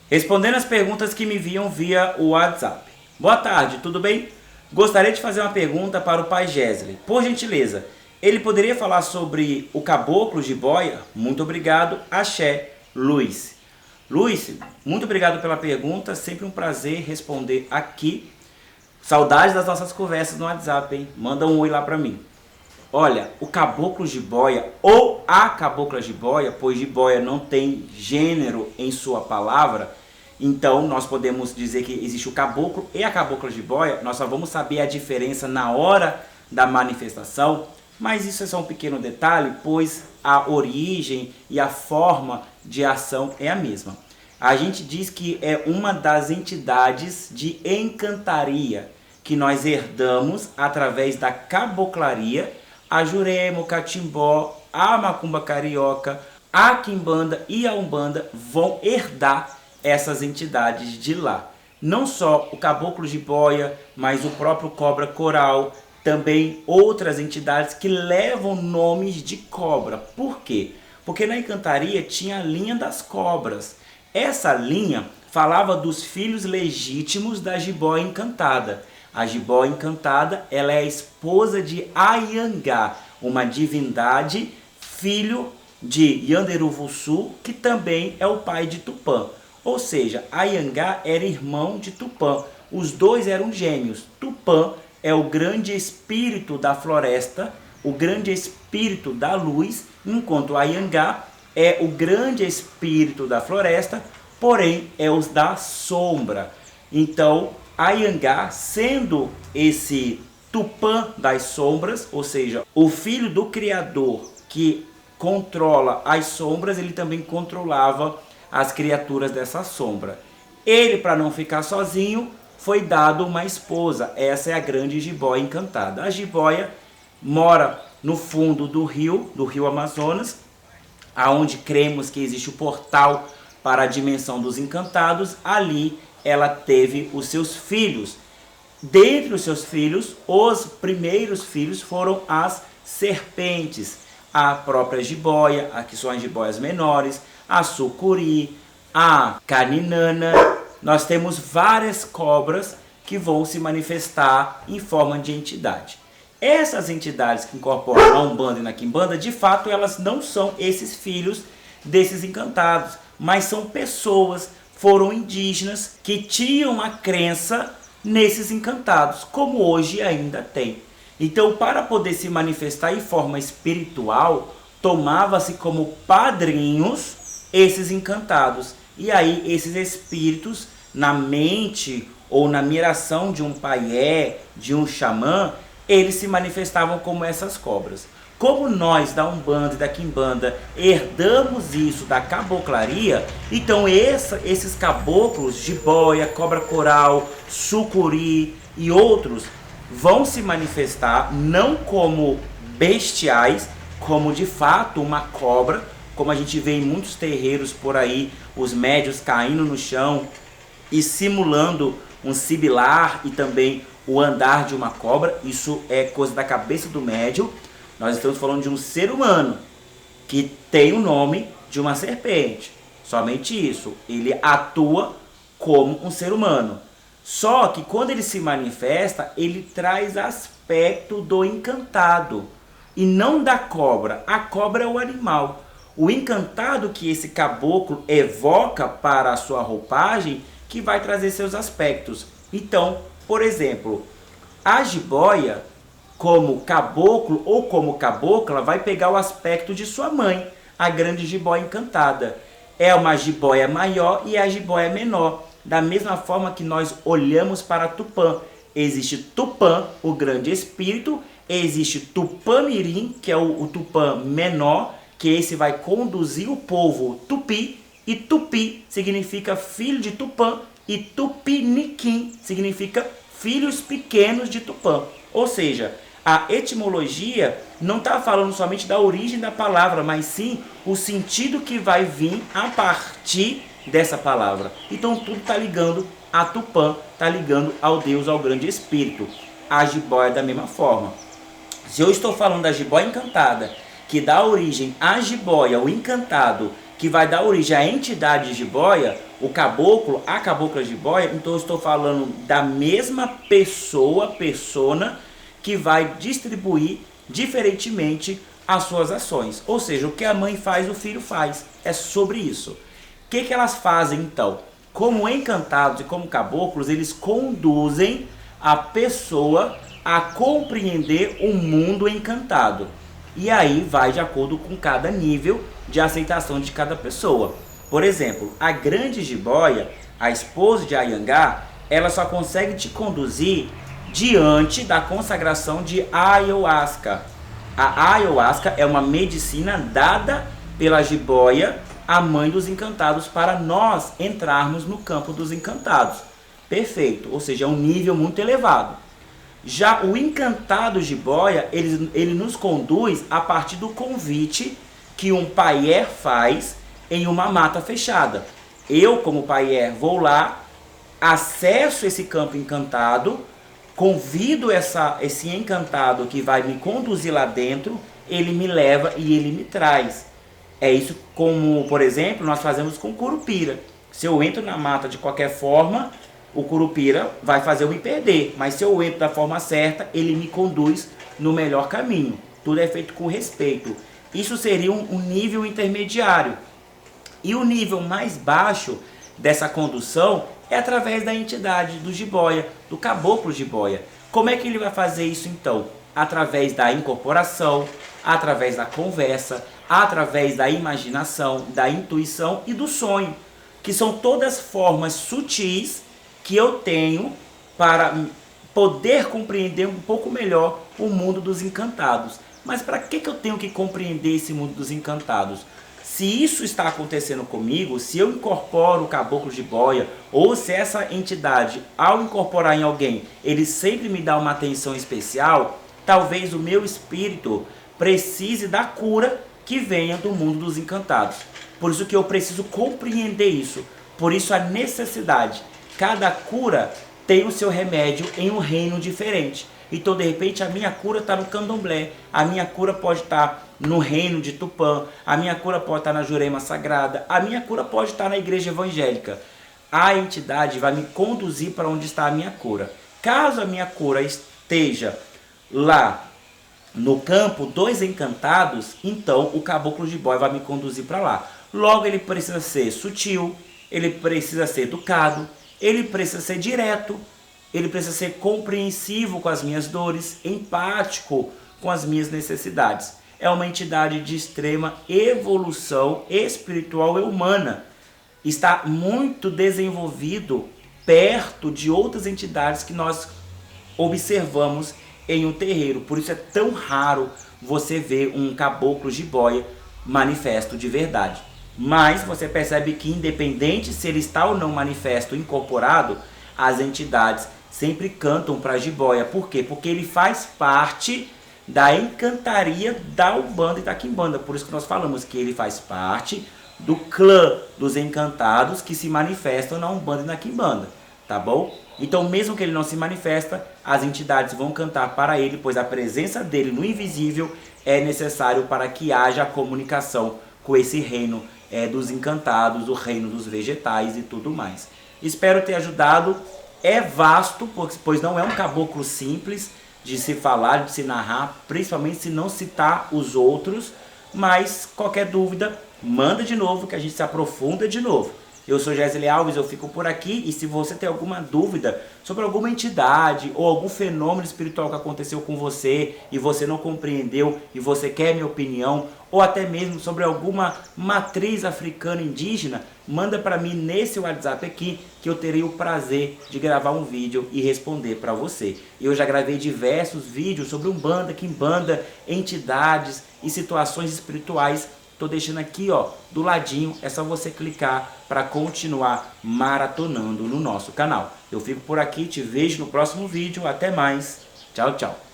Respondendo as perguntas que me enviam via o WhatsApp. Boa tarde, tudo bem? Gostaria de fazer uma pergunta para o pai Gesley. Por gentileza, ele poderia falar sobre o caboclo jiboia? Muito obrigado, axé, Luiz. Luiz, muito obrigado pela pergunta, sempre um prazer responder aqui. Saudades das nossas conversas no WhatsApp, hein? Manda um oi lá pra mim. Olha, o caboclo jiboia ou a cabocla jiboia, pois jiboia não tem gênero em sua palavra, então nós podemos dizer que existe o caboclo e a cabocla jiboia. Nós só vamos saber a diferença na hora da manifestação, mas isso é só um pequeno detalhe, pois a origem e a forma de ação é a mesma. A gente diz que é uma das entidades de encantaria que nós herdamos através da caboclaria. A Jurema, o Catimbó, a Macumba Carioca, a Quimbanda e a Umbanda vão herdar essas entidades de lá. Não só o caboclo jiboia, mas o próprio cobra coral, também outras entidades que levam nomes de cobra. Por quê? Porque na encantaria tinha a linha das cobras. Essa linha falava dos filhos legítimos da jiboia encantada. A jiboia encantada, ela é a esposa de Ayangá, uma divindade, filho de Yanderuvussu, que também é o pai de Tupã. Ou seja, Ayangá era irmão de Tupã. Os dois eram gêmeos. Tupã é o grande espírito da floresta, o grande espírito da luz, enquanto Ayangá é o grande espírito da floresta, porém é os da sombra. Então, Ayangá, sendo esse Tupã das sombras, ou seja, o filho do Criador que controla as sombras, ele também controlava as criaturas dessa sombra. Ele, para não ficar sozinho, foi dado uma esposa. Essa é a grande jiboia encantada. A jiboia mora no fundo do rio Amazonas, aonde cremos que existe o portal para a dimensão dos encantados. Ali ela teve os seus filhos. Dentre os seus filhos, os primeiros filhos foram as serpentes. A própria jiboia, que são as jiboias menores, a sucuri, a caninana. Nós temos várias cobras que vão se manifestar em forma de entidade. Essas entidades que incorporam a Umbanda e na Quimbanda, de fato, elas não são esses filhos desses encantados, mas são pessoas, foram indígenas que tinham a crença nesses encantados, como hoje ainda tem. Então, para poder se manifestar em forma espiritual, tomava-se como padrinhos esses encantados. E aí, esses espíritos, na mente ou na miração de um paié, de um xamã, eles se manifestavam como essas cobras. Como nós da Umbanda e da Quimbanda herdamos isso da caboclaria, então esses caboclos, jiboia, cobra coral, sucuri e outros vão se manifestar não como bestiais, como de fato uma cobra, como a gente vê em muitos terreiros por aí, os médios caindo no chão e simulando um sibilar e também o andar de uma cobra. Isso é coisa da cabeça do médium. Nós estamos falando de um ser humano que tem o nome de uma serpente. Somente isso. Ele atua como um ser humano. Só que quando ele se manifesta, ele traz aspecto do encantado e não da cobra. A cobra é o animal. O encantado que esse caboclo evoca para a sua roupagem que vai trazer seus aspectos. Então, por exemplo, a jiboia, como caboclo ou como cabocla, vai pegar o aspecto de sua mãe, a grande jiboia encantada. É uma jiboia maior e a jiboia menor. Da mesma forma que nós olhamos para Tupã. Existe Tupã, o grande espírito, existe Tupã-mirim, que é o Tupã menor, que esse vai conduzir o povo Tupi, e Tupi significa filho de Tupã, e Tupiniquim significa filhos pequenos de Tupã. Ou seja, a etimologia não está falando somente da origem da palavra, mas sim o sentido que vai vir a partir dessa palavra. Então tudo está ligando a Tupã, está ligando ao Deus, ao grande espírito. A jiboia da mesma forma. Se eu estou falando da jiboia encantada, que dá origem à jiboia, o encantado, que vai dar origem à entidade jiboia, o caboclo, a cabocla jiboia. Então eu estou falando da mesma pessoa, persona, que vai distribuir diferentemente as suas ações. Ou seja, o que a mãe faz, o filho faz. É sobre isso. O que elas fazem então? Como encantados e como caboclos, eles conduzem a pessoa a compreender o mundo encantado. E aí vai de acordo com cada nível de aceitação de cada pessoa. Por exemplo, a grande jiboia, a esposa de Anhangá, ela só consegue te conduzir diante da consagração de ayahuasca. A ayahuasca é uma medicina dada pela jiboia, a mãe dos encantados, para nós entrarmos no campo dos encantados. Perfeito, ou seja, é um nível muito elevado. Já o encantado jiboia, ele nos conduz a partir do convite que um paié faz em uma mata fechada. Eu, como paié, vou lá, acesso esse campo encantado, convido esse encantado que vai me conduzir lá dentro, ele me leva e ele me traz. É isso como, por exemplo, nós fazemos com curupira. Se eu entro na mata de qualquer forma, o curupira vai fazer eu me perder. Mas se eu entro da forma certa, ele me conduz no melhor caminho. Tudo é feito com respeito. Isso seria um nível intermediário. E o nível mais baixo dessa condução é através da entidade do jiboia, do caboclo jiboia. Como é que ele vai fazer isso então? Através da incorporação, através da conversa, através da imaginação, da intuição e do sonho, que são todas formas sutis que eu tenho para poder compreender um pouco melhor o mundo dos encantados. Mas para que eu tenho que compreender esse mundo dos encantados? Se isso está acontecendo comigo, se eu incorporo o caboclo jiboia, ou se essa entidade, ao incorporar em alguém, ele sempre me dá uma atenção especial, talvez o meu espírito precise da cura que venha do mundo dos encantados. Por isso que eu preciso compreender isso. Por isso a necessidade. Cada cura tem o seu remédio em um reino diferente. Então, de repente, a minha cura está no candomblé, a minha cura pode estar no reino de Tupã, a minha cura pode estar na Jurema Sagrada, a minha cura pode estar na igreja evangélica. A entidade vai me conduzir para onde está a minha cura. Caso a minha cura esteja lá no campo dos encantados, então o caboclo jiboia vai me conduzir para lá. Logo, ele precisa ser sutil, ele precisa ser educado, ele precisa ser direto, ele precisa ser compreensivo com as minhas dores, empático com as minhas necessidades. É uma entidade de extrema evolução espiritual e humana. Está muito desenvolvido perto de outras entidades que nós observamos em um terreiro. Por isso é tão raro você ver um caboclo jiboia manifesto de verdade. Mas você percebe que independente se ele está ou não manifesto incorporado, as entidades sempre cantam para a jiboia. Por quê? Porque ele faz parte da encantaria da Umbanda e da Quimbanda. Por isso que nós falamos que ele faz parte do clã dos encantados que se manifestam na Umbanda e na Quimbanda. Tá bom? Então, mesmo que ele não se manifesta, as entidades vão cantar para ele, pois a presença dele no invisível é necessário para que haja a comunicação com esse reino dos encantados, o reino dos vegetais e tudo mais. Espero ter ajudado. É vasto, pois não é um caboclo simples de se falar, de se narrar, principalmente se não citar os outros. Mas qualquer dúvida, manda de novo que a gente se aprofunda de novo. Eu sou Gesley Alves, eu fico por aqui, e se você tem alguma dúvida sobre alguma entidade ou algum fenômeno espiritual que aconteceu com você e você não compreendeu e você quer minha opinião, ou até mesmo sobre alguma matriz africana indígena, manda para mim nesse WhatsApp aqui que eu terei o prazer de gravar um vídeo e responder para você. Eu já gravei diversos vídeos sobre Umbanda, Quimbanda, entidades e situações espirituais. Tô deixando aqui, ó, do ladinho, é só você clicar para continuar maratonando no nosso canal. Eu fico por aqui, te vejo no próximo vídeo, até mais, tchau, tchau.